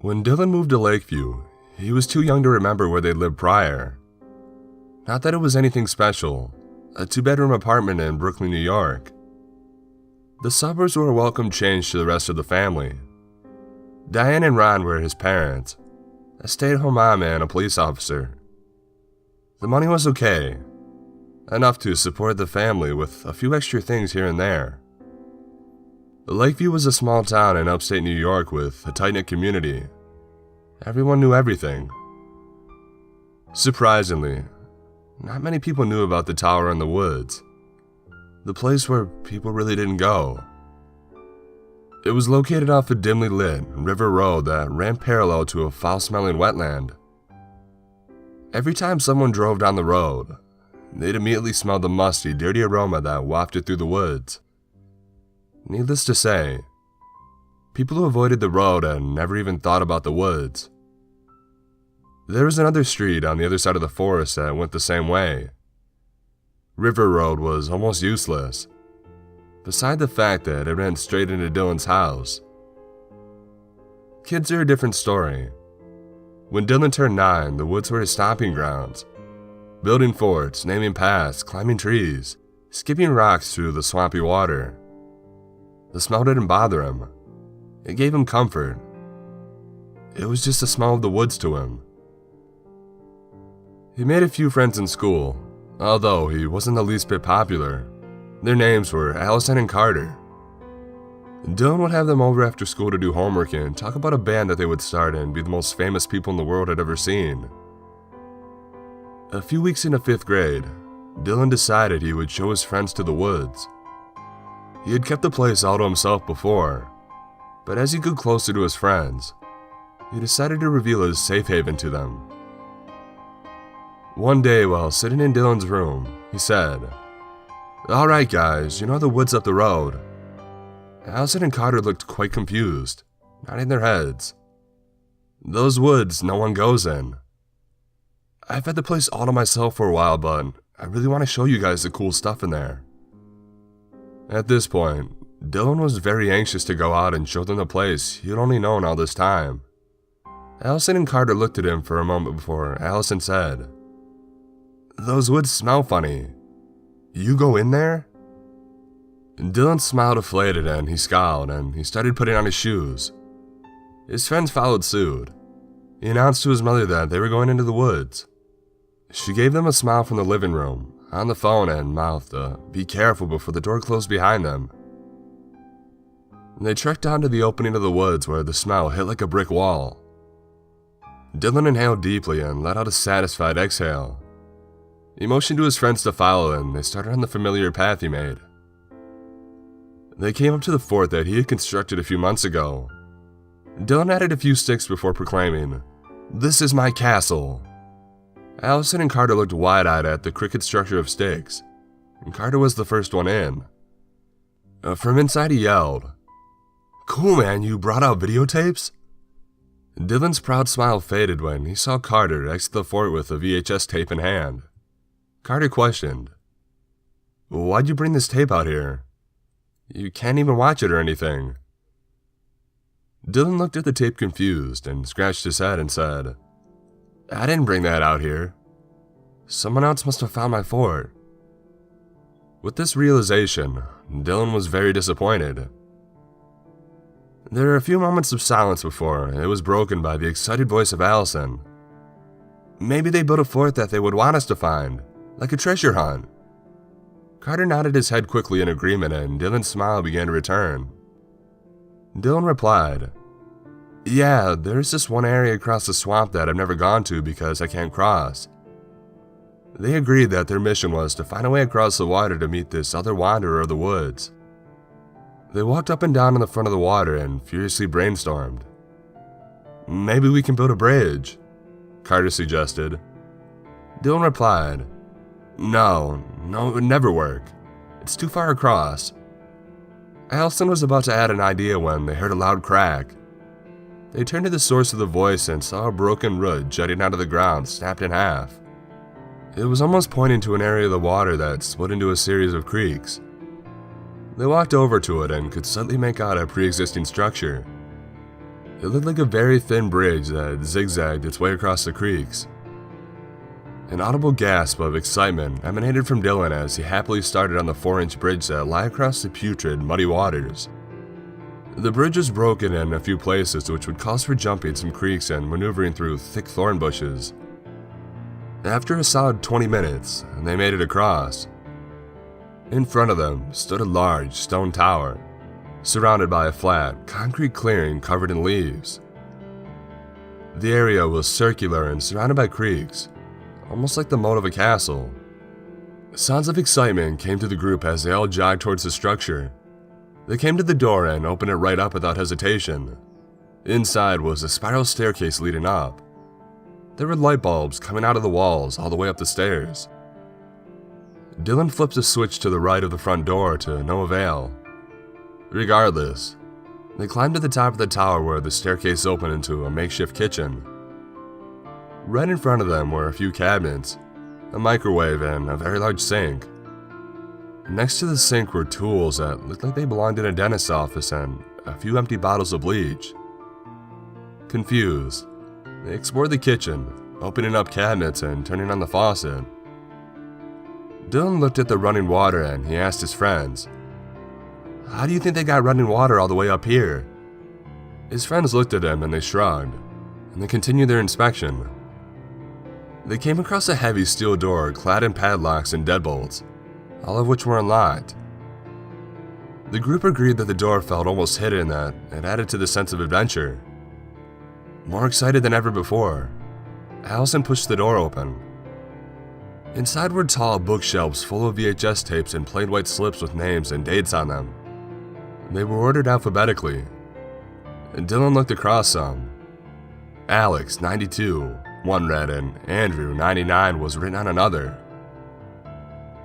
When Dylan moved to Lakeview, he was too young to remember where they lived prior. Not that it was anything special, a 2-bedroom apartment in Brooklyn, New York. The suburbs were a welcome change to the rest of the family. Diane and Ron were his parents, a stay-at-home mom and a police officer. The money was okay, enough to support the family with a few extra things here and there. Lakeview was a small town in upstate New York with a tight-knit community. Everyone knew everything. Surprisingly, not many people knew about the tower in the woods, the place where people really didn't go. It was located off a dimly lit river road that ran parallel to a foul-smelling wetland. Every time someone drove down the road, they'd immediately smell the musty, dirty aroma that wafted through the woods. Needless to say, people who avoided the road and never even thought about the woods. There was another street on the other side of the forest that went the same way. River Road was almost useless, beside the fact that it ran straight into Dylan's house. Kids are a different story. When Dylan turned 9, the woods were his stomping grounds. Building forts, naming paths, climbing trees, skipping rocks through the swampy water. The smell didn't bother him. It gave him comfort. It was just the smell of the woods to him. He made a few friends in school, although he wasn't the least bit popular. Their names were Allison and Carter. Dylan would have them over after school to do homework and talk about a band that they would start and be the most famous people in the world had ever seen. A few weeks into 5th grade, Dylan decided he would show his friends to the woods. He had kept the place all to himself before, but as he grew closer to his friends, he decided to reveal his safe haven to them. One day while sitting in Dylan's room, he said, "Alright guys, you know the woods up the road." Allison and Carter looked quite confused, nodding their heads. "Those woods no one goes in. I've had the place all to myself for a while, but I really want to show you guys the cool stuff in there." At this point, Dylan was very anxious to go out and show them the place he had only known all this time. Allison and Carter looked at him for a moment before Allison said, "Those woods smell funny. You go in there?" Dylan smiled deflated and he scowled and he started putting on his shoes. His friends followed suit. He announced to his mother that they were going into the woods. She gave them a smile from the living room, on the phone, and mouthed, "Be careful," before the door closed behind them. They trekked down to the opening of the woods where the smell hit like a brick wall. Dylan inhaled deeply and let out a satisfied exhale. He motioned to his friends to follow and they started on the familiar path he made. They came up to the fort that he had constructed a few months ago. Dylan added a few sticks before proclaiming, "This is my castle." Allison and Carter looked wide-eyed at the crooked structure of sticks, and Carter was the first one in. From inside he yelled, "Cool man, you brought out videotapes?" Dylan's proud smile faded when he saw Carter exit the fort with a VHS tape in hand. Carter questioned, "Why'd you bring this tape out here? You can't even watch it or anything." Dylan looked at the tape confused and scratched his head and said, "I didn't bring that out here. Someone else must have found my fort." With this realization, Dylan was very disappointed. There were a few moments of silence before it was broken by the excited voice of Allison. "Maybe they built a fort that they would want us to find, like a treasure hunt." Carter nodded his head quickly in agreement and Dylan's smile began to return. Dylan replied, "Yeah, there's this one area across the swamp that I've never gone to because I can't cross." They agreed that their mission was to find a way across the water to meet this other wanderer of the woods. They walked up and down in the front of the water and furiously brainstormed. "Maybe we can build a bridge," Carter suggested. Dylan replied, No, it would never work. It's too far across." Allison was about to add an idea when they heard a loud crack. They turned to the source of the voice and saw a broken root jutting out of the ground, snapped in half. It was almost pointing to an area of the water that split into a series of creeks. They walked over to it and could suddenly make out a pre-existing structure. It looked like a very thin bridge that zigzagged its way across the creeks. An audible gasp of excitement emanated from Dylan as he happily started on the 4-inch bridge that lay across the putrid, muddy waters. The bridge was broken in a few places, which would cause for jumping some creeks and maneuvering through thick thorn bushes. After a solid 20 minutes, they made it across. In front of them stood a large stone tower, surrounded by a flat, concrete clearing covered in leaves. The area was circular and surrounded by creeks, almost like the moat of a castle. Sounds of excitement came to the group as they all jogged towards the structure. They came to the door and opened it right up without hesitation. Inside was a spiral staircase leading up. There were light bulbs coming out of the walls all the way up the stairs. Dylan flipped a switch to the right of the front door to no avail. Regardless, they climbed to the top of the tower where the staircase opened into a makeshift kitchen. Right in front of them were a few cabinets, a microwave, and a very large sink. Next to the sink were tools that looked like they belonged in a dentist's office and a few empty bottles of bleach. Confused, they explored the kitchen, opening up cabinets and turning on the faucet. Dylan looked at the running water and he asked his friends, "How do you think they got running water all the way up here?" His friends looked at him and they shrugged, and they continued their inspection. They came across a heavy steel door clad in padlocks and deadbolts, all of which were unlocked. The group agreed that the door felt almost hidden and that it added to the sense of adventure. More excited than ever before, Allison pushed the door open. Inside were tall bookshelves full of VHS tapes and plain white slips with names and dates on them. They were ordered alphabetically, and Dylan looked across some. Alex, 92, one read, and Andrew, 99, was written on another.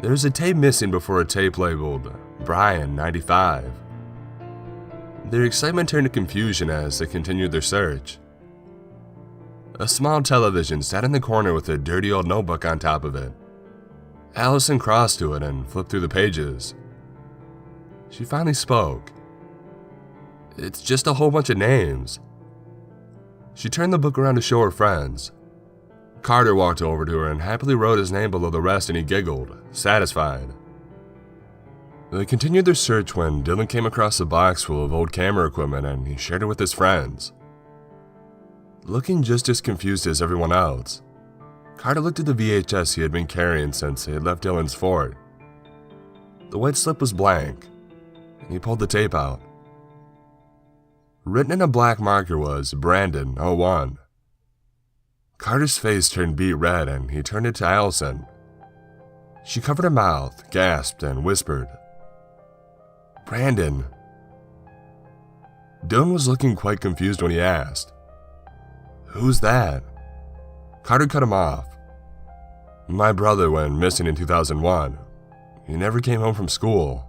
There was a tape missing before a tape labeled Brian, 95. Their excitement turned to confusion as they continued their search. A small television sat in the corner with a dirty old notebook on top of it. Allison crossed to it and flipped through the pages. She finally spoke. "It's just a whole bunch of names." She turned the book around to show her friends. Carter walked over to her and happily wrote his name below the rest, and he giggled, satisfied. They continued their search when Dylan came across a box full of old camera equipment and he shared it with his friends. Looking just as confused as everyone else, Carter looked at the VHS he had been carrying since he had left Dylan's fort. The white slip was blank, and he pulled the tape out. Written in a black marker was Brandon, 01. Carter's face turned beet red and he turned it to Allison. She covered her mouth, gasped, and whispered, "Brandon." Dylan was looking quite confused when he asked, "Who's that?" Carter cut him off. "My brother went missing in 2001. He never came home from school.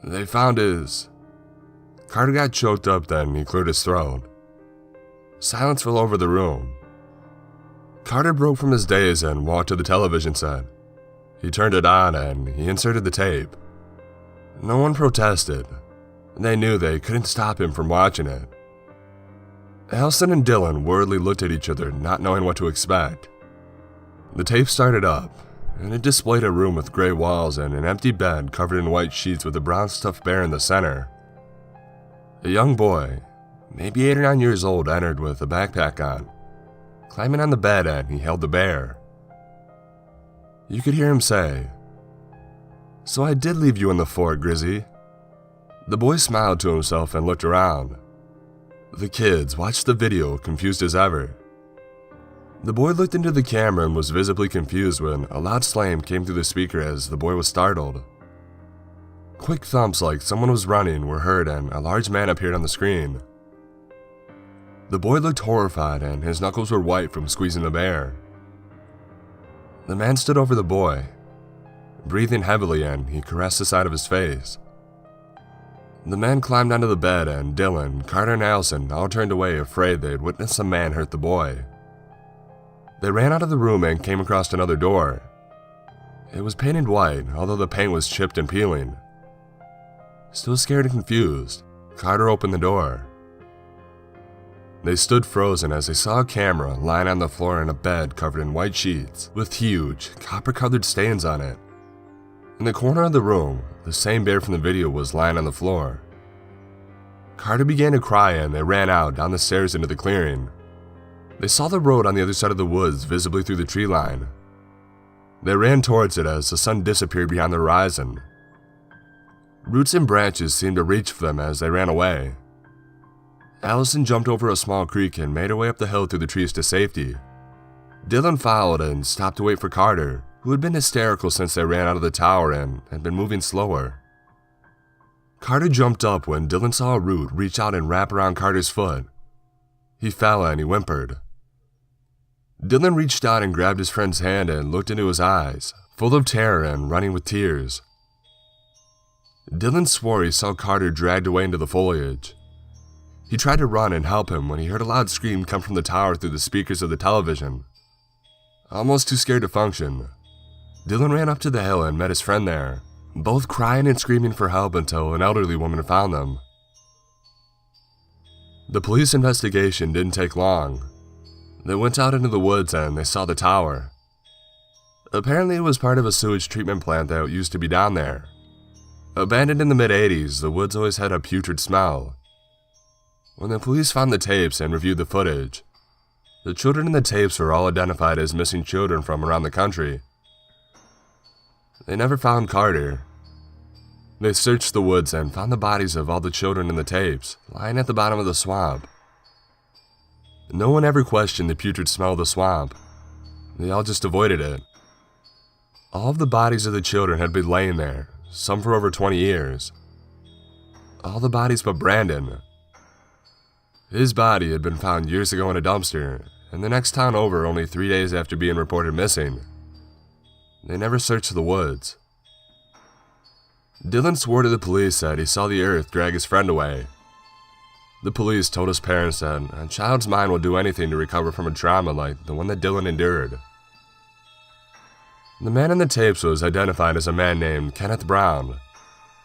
They found his..." Carter got choked up, then he cleared his throat. Silence fell over the room. Carter broke from his daze and walked to the television set. He turned it on and he inserted the tape. No one protested. They knew they couldn't stop him from watching it. Allison and Dylan worriedly looked at each other, not knowing what to expect. The tape started up, and it displayed a room with gray walls and an empty bed covered in white sheets with a brown stuffed bear in the center. A young boy, maybe 8 or 9 years old, entered with a backpack on. Climbing on the bed, and he held the bear. You could hear him say, "So I did leave you in the fort, Grizzy." The boy smiled to himself and looked around. The kids watched the video, confused as ever. The boy looked into the camera and was visibly confused when a loud slam came through the speaker as the boy was startled. Quick thumps like someone was running were heard and a large man appeared on the screen. The boy looked horrified and his knuckles were white from squeezing the bear. The man stood over the boy, breathing heavily, and he caressed the side of his face. The man climbed onto the bed and Dylan, Carter, and Allison all turned away, afraid they'd witnessed a man hurt the boy. They ran out of the room and came across another door. It was painted white, although the paint was chipped and peeling. Still scared and confused, Carter opened the door. They stood frozen as they saw a camera lying on the floor in a bed covered in white sheets with huge, copper-colored stains on it. In the corner of the room, the same bear from the video was lying on the floor. Carter began to cry and they ran out down the stairs into the clearing. They saw the road on the other side of the woods visibly through the tree line. They ran towards it as the sun disappeared behind the horizon. Roots and branches seemed to reach for them as they ran away. Allison jumped over a small creek and made her way up the hill through the trees to safety. Dylan followed and stopped to wait for Carter, who had been hysterical since they ran out of the tower and had been moving slower. Carter jumped up when Dylan saw a root reach out and wrap around Carter's foot. He fell and he whimpered. Dylan reached out and grabbed his friend's hand and looked into his eyes, full of terror and running with tears. Dylan swore he saw Carter dragged away into the foliage. He tried to run and help him when he heard a loud scream come from the tower through the speakers of the television. Almost too scared to function, Dylan ran up to the hill and met his friend there, both crying and screaming for help until an elderly woman found them. The police investigation didn't take long. They went out into the woods and they saw the tower. Apparently it was part of a sewage treatment plant that used to be down there. Abandoned in the mid-80s, the woods always had a putrid smell. When the police found the tapes and reviewed the footage, the children in the tapes were all identified as missing children from around the country. They never found Carter. They searched the woods and found the bodies of all the children in the tapes, lying at the bottom of the swamp. No one ever questioned the putrid smell of the swamp. They all just avoided it. All of the bodies of the children had been laying there, some for over 20 years. All the bodies but Brandon. His body had been found years ago in a dumpster, in the next town over only 3 days after being reported missing. They never searched the woods. Dylan swore to the police that he saw the earth drag his friend away. The police told his parents that a child's mind will do anything to recover from a trauma like the one that Dylan endured. The man in the tapes was identified as a man named Kenneth Brown,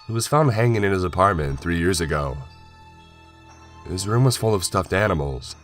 who was found hanging in his apartment 3 years ago. His room was full of stuffed animals.